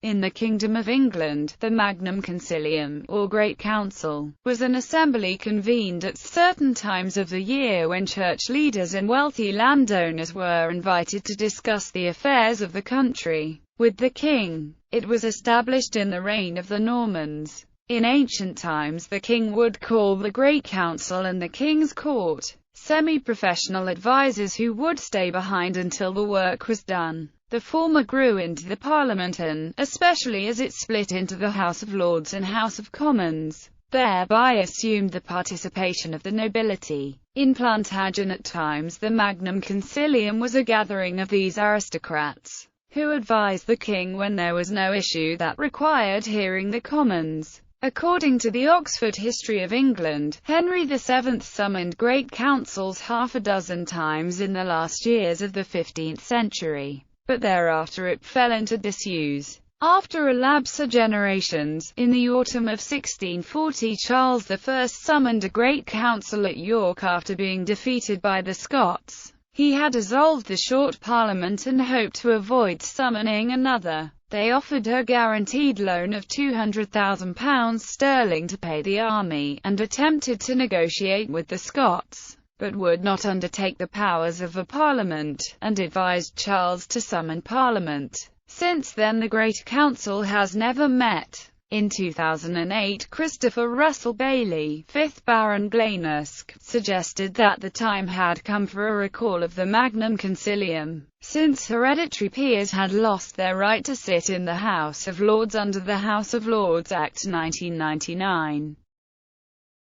In the Kingdom of England, the Magnum Concilium, or Great Council, was an assembly convened at certain times of the year when church leaders and wealthy landowners were invited to discuss the affairs of the country with the king. It was established in the reign of the Normans. In ancient times, the king would call the Great Council and the king's court semi-professional advisers who would stay behind until the work was done. The former grew into the Parliament and, especially as it split into the House of Lords and House of Commons, thereby assumed the participation of the nobility. In Plantagenet times, the Magnum Concilium was a gathering of these aristocrats, who advised the king when there was no issue that required hearing the Commons. According to the Oxford History of England, Henry VII summoned great councils half a dozen times in the last years of the 15th century. But thereafter it fell into disuse. After a lapse of generations, in the autumn of 1640 Charles I summoned a great council at York after being defeated by the Scots. He had dissolved the short parliament and hoped to avoid summoning another. They offered a guaranteed loan of £200,000 to pay the army, and attempted to negotiate with the Scots, but would not undertake the powers of a parliament, and advised Charles to summon parliament. Since then the Great Council has never met. In 2008, Christopher Russell Bailey, 5th Baron Glenusk, suggested that the time had come for a recall of the Magnum Concilium, since hereditary peers had lost their right to sit in the House of Lords under the House of Lords Act 1999.